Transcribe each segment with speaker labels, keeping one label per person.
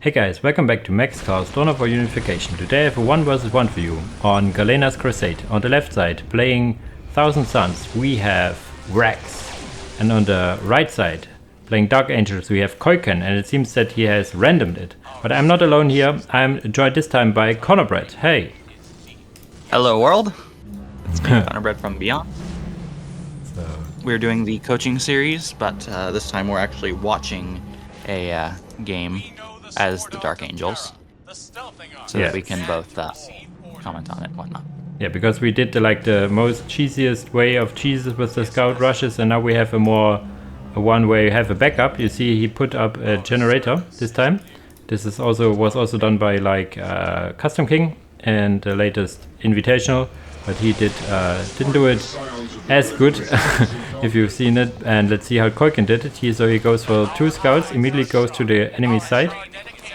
Speaker 1: Hey guys, welcome back to Max Soulstorm for Unification. Today I have a 1 vs 1 for you on Galenas Crusade. On the left side, playing Thousand Suns, we have Vrax. And on the right side, playing Dark Angels, we have Keuken, and it seems that he has randomed it. But I'm not alone here, I'm joined this time by ConnorBread. Hey!
Speaker 2: Hello world, it's me, ConnorBread from Beyond.
Speaker 1: So,
Speaker 2: We're doing the coaching series, but this time we're actually watching a game as the Dark Angels, so that we can both comment on it and whatnot.
Speaker 1: yeah, because we did the most cheesiest way of cheeses with the scout rushes, and now we have a one where you have a backup. You see he put up a generator this time. This is was also done by Custom King and the latest Invitational, but he didn't do it as good if you've seen it. And let's see how Keuken did it. So he goes for 2 scouts, immediately goes to the enemy side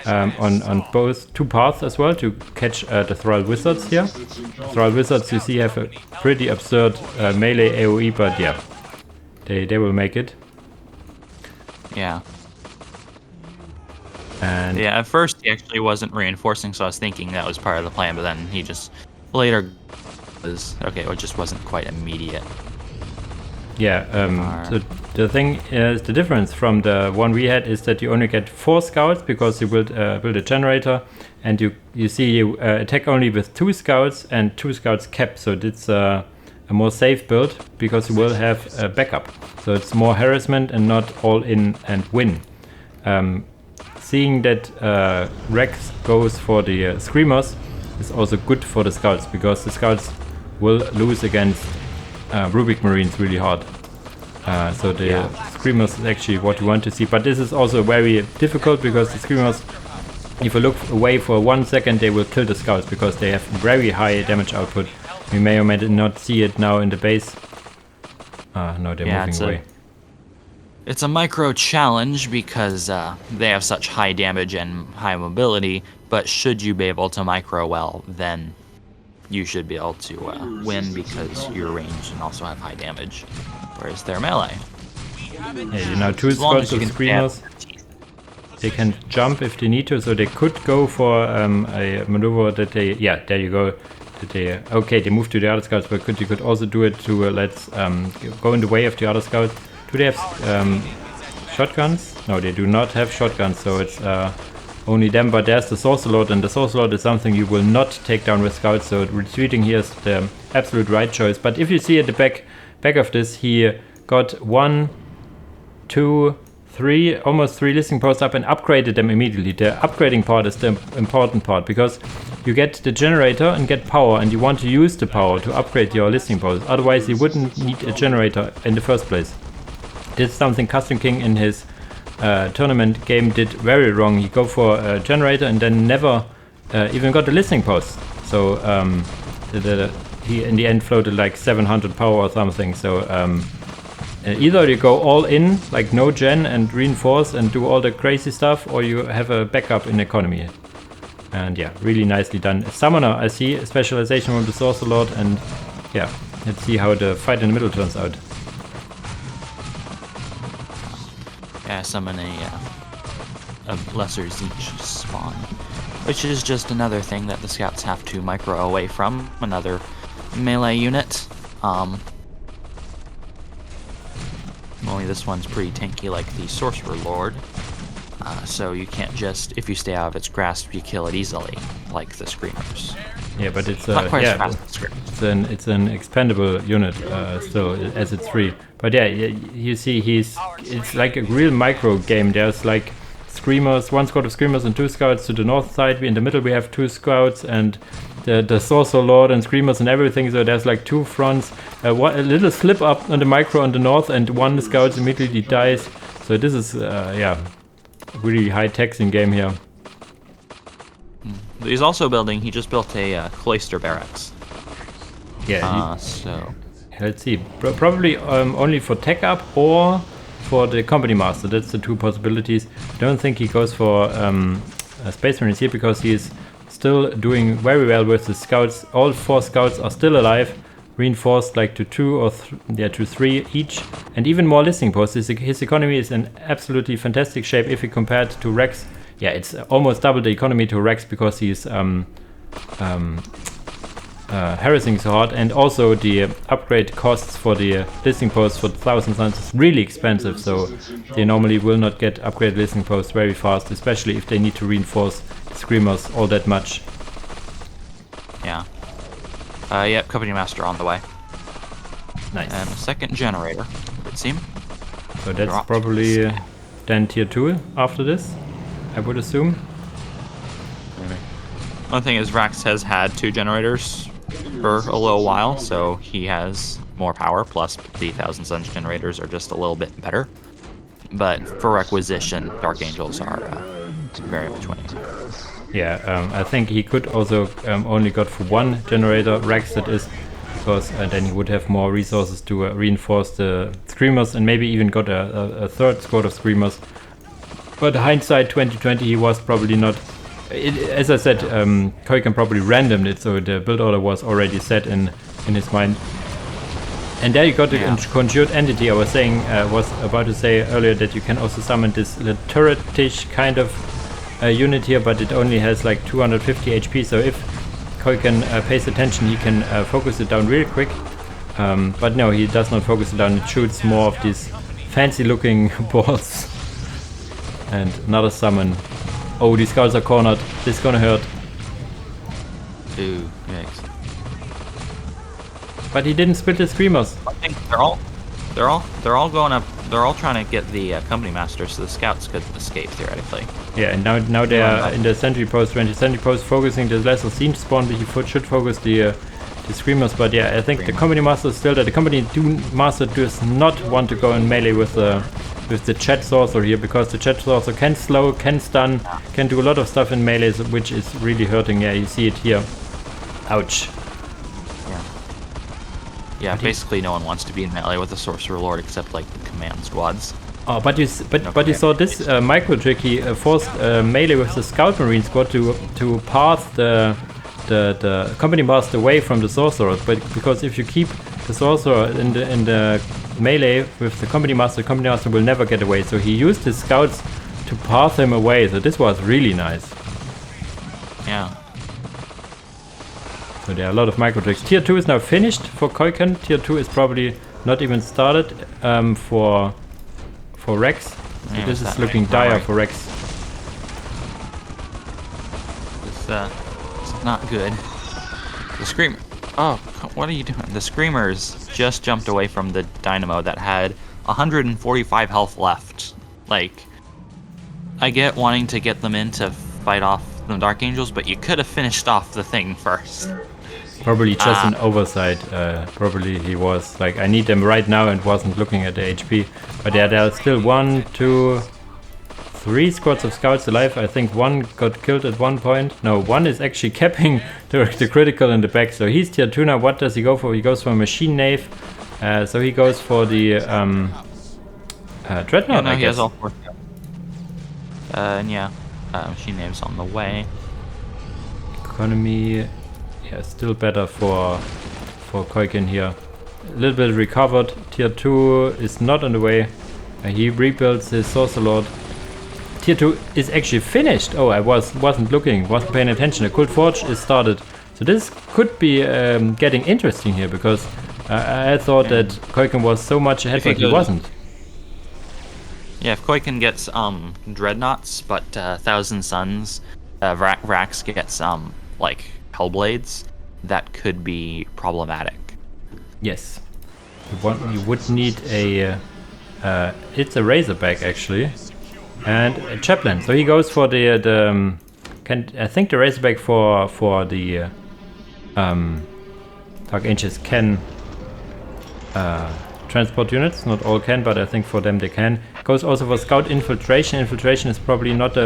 Speaker 1: on both 2 paths as well to catch the Thrall Wizards here. Thrall Wizards, you see, have a pretty absurd melee AoE, but yeah, they will make it.
Speaker 2: Yeah.
Speaker 1: And
Speaker 2: yeah, at first he actually wasn't reinforcing, so I was thinking that was part of the plan, but then he just later was okay, it just wasn't quite immediate.
Speaker 1: yeah, so the thing is, the difference from the one we had is that you only get 4 scouts because you build a generator, and you see you attack only with 2 scouts and 2 scouts cap, so it's a more safe build because you will have a backup. So it's more harassment and not all in and win. Seeing that Rex goes for the Screamers is also good for the scouts, because the scouts will lose against Rubik Marines really hard. So the Screamers is actually what you want to see, but this is also very difficult because the Screamers, if you look away for 1 second, they will kill the scouts because they have very high damage output. We may or may not see it now in the base. No, they're moving away.
Speaker 2: It's a micro challenge because they have such high damage and high mobility, but should you be able to micro well, then you should be able to win because you're ranged and also have high damage, whereas they're melee.
Speaker 1: Yeah, you know, 2 scouts of Screamers, they can jump if they need to, so they could go for a maneuver that they, yeah, there you go. Okay, they moved to the other scouts, but you could also do it to let's go in the way of the other scouts. Do they have shotguns? No, they do not have shotguns, so it's only them. But there's the Sorcerer Lord, and the Sorcerer Lord is something you will not take down with scouts, so retreating here is the absolute right choice. But if you see at the back of this, he got 1, 2, 3, almost 3 listing posts up and upgraded them immediately. The upgrading part is the important part, because you get the generator and get power, and you want to use the power to upgrade your listing posts. Otherwise, you wouldn't need a generator in the first place. This is something Custom King in his tournament game did very wrong. He go for a generator and then never even got the listing post. So he in the end floated like 700 power or something. So either you go all in, like no gen and reinforce and do all the crazy stuff, or you have a backup in economy. And yeah, really nicely done. Summoner, I see a specialization from the Sorcerer Lord, and yeah, let's see how the fight in the middle turns out.
Speaker 2: Yeah, summon a lesser Zeech spawn, which is just another thing that the scouts have to micro away from, another melee unit. Only this one's pretty tanky like the Sorcerer Lord, so you can't just, if you stay out of its grasp, you kill it easily, like the Screamers.
Speaker 1: Yeah, but it's
Speaker 2: not quite as
Speaker 1: yeah,
Speaker 2: fast as Screamers.
Speaker 1: it's an expendable unit still, as it's free. But yeah, you see it's like a real micro game. There's like Screamers, 1 squad of Screamers and 2 scouts to the north side. In the middle we have 2 scouts and the Sorcerer Lord and Screamers and everything. So there's like 2 fronts. A little slip up on the micro on the north, and 1 scout immediately dies. So this is yeah, really high taxing game here.
Speaker 2: He's also building. He just built a cloister barracks.
Speaker 1: Yeah.
Speaker 2: So
Speaker 1: let's see. Probably only for tech up or for the company master. That's the 2 possibilities. I don't think he goes for a Space Marines here, because he is still doing very well with the scouts. All 4 scouts are still alive, reinforced like to 2 or to 3 each, and even more listing posts. His economy is in absolutely fantastic shape if you compare it to Rex. yeah, it's almost double the economy to Vrax because he's harassing so hard, and also the upgrade costs for the listening posts for 1000 suns is really expensive, so they normally will not get upgraded listening posts very fast, especially if they need to reinforce the screamers all that much.
Speaker 2: Yeah. Yep, Company Master on the way.
Speaker 1: Nice.
Speaker 2: And a second generator, it would seem.
Speaker 1: So that's probably then tier 2 after this, I would assume.
Speaker 2: Maybe. One thing is Vrax has had 2 generators for a little while, so he has more power, plus the 1000 Suns generators are just a little bit better. But for requisition, Dark Angels are very much winning.
Speaker 1: Yeah, I think he could also only got for 1 generator, Vrax that is, because then he would have more resources to reinforce the screamers and maybe even got a third squad of screamers. But hindsight 2020, he was probably not. As I said, Keuken probably randomed it, so the build order was already set in his mind. And there you got the conjured entity. I was saying, was about to say earlier that you can also summon this turretish kind of unit here, but it only has like 250 HP. So if Keuken pays attention, he can focus it down real quick. But no, he does not focus it down. It shoots more of these fancy-looking balls. And another summon. Oh, these scouts are cornered. This is gonna hurt.
Speaker 2: Ooh, yikes.
Speaker 1: But he didn't split the screamers.
Speaker 2: I think they're all going up. They're all trying to get the company master, so the scouts could escape theoretically.
Speaker 1: Yeah, and now they are in the sentry post, 20 sentry post, focusing the lesser scene spawn. But he should focus the screamers. But yeah, I think the company master is still there. The company master does not want to go in melee with the chat sorcerer here, because the chat sorcerer can slow, can stun, can do a lot of stuff in melee, which is really hurting. Yeah, you see it here. Ouch.
Speaker 2: Yeah, basically no one wants to be in melee with the sorcerer lord except like the command squads.
Speaker 1: Oh, but you saw this micro trick. He forced melee with the scout marine squad to pass the company master away from the sorcerer. But because if you keep the sorcerer in the melee with the company master will never get away. So he used his scouts to pass him away. So this was really nice.
Speaker 2: Yeah.
Speaker 1: So there are a lot of micro tricks. Tier 2 is now finished for Keuken. Tier 2 is probably not even started for Vrax. So
Speaker 2: Yeah,
Speaker 1: this is looking dire for Vrax.
Speaker 2: It's not good. The screamer. Oh, what are you doing? The screamers just jumped away from the dynamo that had 145 health left. Like, I get wanting to get them in to fight off the Dark Angels, but you could have finished off the thing first.
Speaker 1: Probably just an oversight. Probably he was like, I need them right now, and wasn't looking at the HP. But yeah, there are still 1, 2, 3 squads of scouts alive. I think 1 got killed at one point. No, 1 is actually capping the critical in the back. So he's tier 2 now. What does he go for? He goes for a machine knave. So he goes for the dreadnought, I guess.
Speaker 2: He has all 4. Machine knave's on the way.
Speaker 1: Economy, yeah, still better for Keuken here. A little bit recovered. Tier 2 is not on the way. He rebuilds his Sorcerer Lord. Tier 2 is actually finished. Oh, I wasn't looking, wasn't paying attention. The Cult Forge is started. So this could be getting interesting here, because I thought that Keuken was so much ahead, but he wasn't.
Speaker 2: Yeah, if Keuken gets dreadnoughts, but 1000 Suns, Vrax gets like Hellblades, that could be problematic.
Speaker 1: Yes, you would need a it's a Razorback actually, and a Chaplain. So he goes for the I think the Razorback for the Dark Angels can transport units. Not all can, but I think for them they can. Goes also for Scout Infiltration. Infiltration is probably not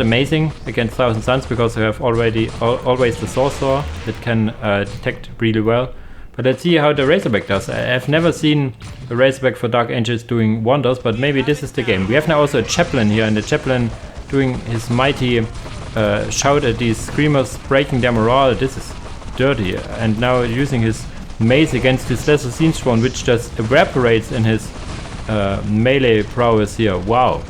Speaker 1: amazing against 1000 Suns, because you have always the Sorcerer that can detect really well. But let's see how the Razorback does. I've never seen a Razorback for Dark Angels doing wonders, but maybe this is the game. We have now also a Chaplain here, and the Chaplain doing his mighty shout at these screamers, breaking their morale. This is dirty. And now using his mace against his lesser scene spawn, which just evaporates in his melee prowess here. Wow.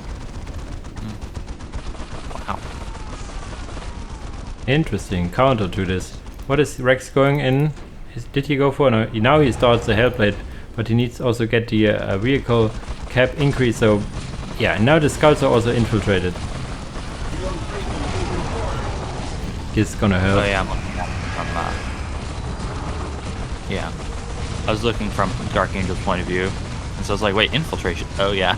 Speaker 1: Interesting counter to this. What is Rex going in? Did he go for? No, now he starts the Hellblade, but he needs also get the vehicle cap increase. So yeah, now the scouts are also infiltrated. This is gonna help.
Speaker 2: Oh yeah, I'm looking at it from yeah. I was looking from Dark Angel's point of view, and so I was like, wait, infiltration. Oh yeah.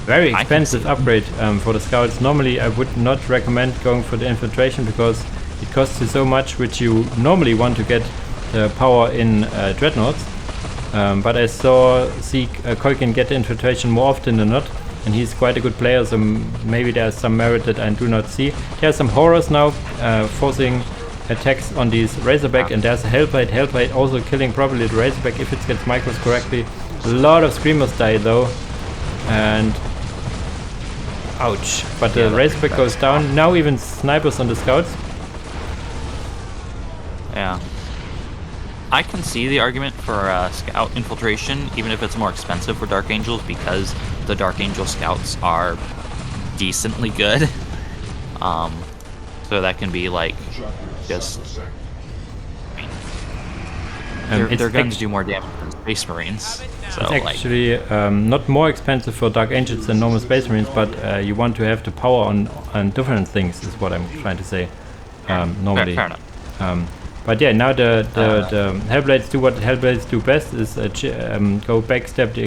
Speaker 1: Very expensive upgrade for the scouts. Normally I would not recommend going for the infiltration because it costs you so much, which you normally want to get the power in dreadnoughts. But I see Keuken get the infiltration more often than not, and he's quite a good player, so maybe there's some merit that I do not see. There are some horrors now forcing attacks on these Razorback, and there's a Hellblade. Hellblade also killing probably the Razorback if it gets micros correctly. A lot of Screamers die though, and ouch. But the Razorback goes down. Now even snipers on the scouts.
Speaker 2: Yeah. I can see the argument for scout infiltration, even if it's more expensive for Dark Angels, because the Dark Angel scouts are decently good. So that can be like just. Their guns do more damage than Space Marines. So
Speaker 1: it's actually not more expensive for Dark Angels than normal Space Marines, but you want to have the power on different things, is what I'm trying to say. Normally.
Speaker 2: Fair enough.
Speaker 1: But yeah, now the Hellblades do what Hellblades do best, is go backstab the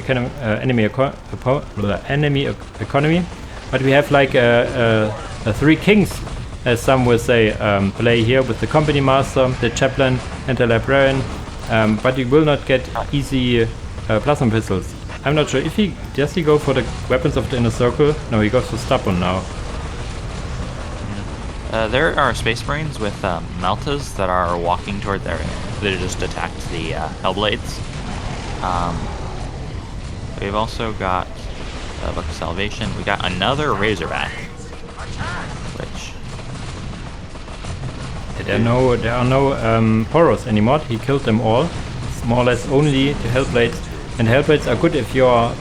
Speaker 1: enemy economy. But we have like a three kings, as some will say, play here with the Company Master, the Chaplain, and the Librarian. But you will not get easy plasma pistols. I'm not sure if does he go for the weapons of the inner circle? No, he goes for Stubborn now.
Speaker 2: There are Space Marines with Meltas that are walking toward their. They just attacked the Hellblades. We've also got Book of Salvation. We got another Razorback, which
Speaker 1: there are no horrors anymore. He killed them all. It's more or less only the Hellblades. And Hellblades are good if you're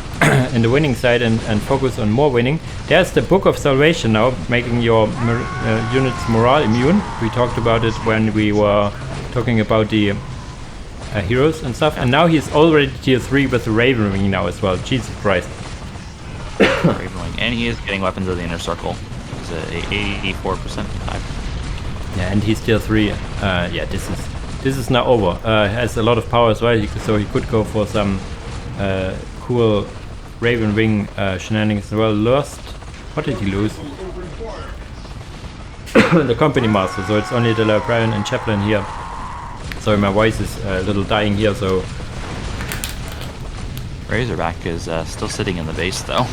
Speaker 1: in the winning side and focus on more winning. There's the Book of Salvation now, making your units morale immune. We talked about it when we were talking about the heroes and stuff. And now he's already tier 3 with the Raven Wing now as well. Jesus Christ.
Speaker 2: Raven Wing. And he is getting weapons of the inner circle. He's at 84%.
Speaker 1: Yeah, and he's tier 3. Yeah, this is now over. Has a lot of power as well, so he could go for some cool Raven Wing shenanigans as well. Lost. What did he lose? The Company Master, so it's only the Librarian and Chaplain here. Sorry, my voice is a little dying here, so.
Speaker 2: Razorback is still sitting in the base though.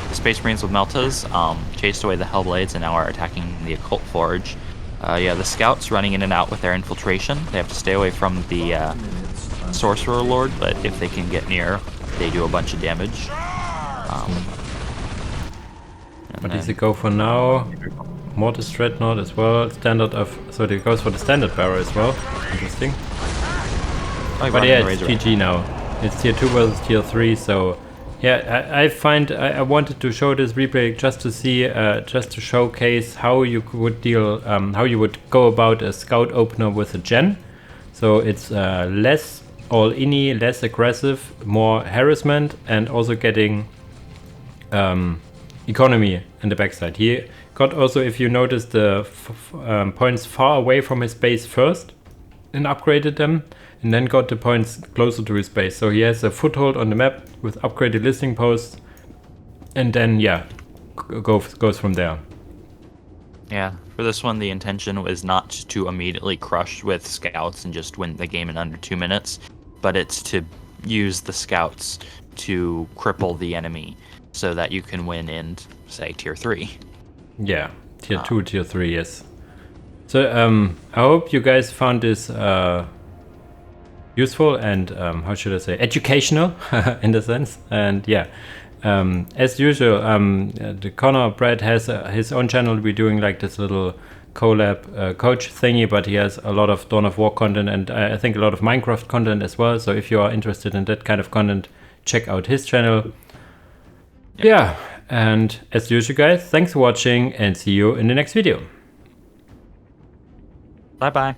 Speaker 2: The Space Marines with Meltas chased away the Hellblades and now are attacking the Occult Forge. Yeah, the scouts running in and out with their infiltration. They have to stay away from the Sorcerer Lord, but if they can get near, they do a bunch of damage.
Speaker 1: What does it go for now? Mortis Dreadnought as well. Standard of. So it goes for the standard barrel as well. Interesting. But yeah, it's GG now. It's tier 2 versus tier 3, so. Yeah, I find I wanted to show this replay just to see, just to showcase how you would deal, how you would go about a scout opener with a gen. So it's less all-in-y, less aggressive, more harassment, and also getting economy in the backside. He got also, if you notice, the points far away from his base first and upgraded them, and then got the points closer to his base. So he has a foothold on the map with upgraded listing posts, and then yeah, goes from there.
Speaker 2: Yeah, for this one the intention was not to immediately crush with scouts and just win the game in under 2 minutes, but it's to use the scouts to cripple the enemy so that you can win in, say, tier 3.
Speaker 1: Yeah, tier 2, tier 3, yes. So I hope you guys found this useful and how should I say, educational in the sense. And yeah, as usual, the ConnorBread has his own channel. We're doing like this little collab coach thingy, but he has a lot of Dawn of War content and I think a lot of Minecraft content as well. So if you are interested in that kind of content, check out his channel. Yeah, And as usual, guys, thanks for watching and see you in the next video.
Speaker 2: Bye-bye.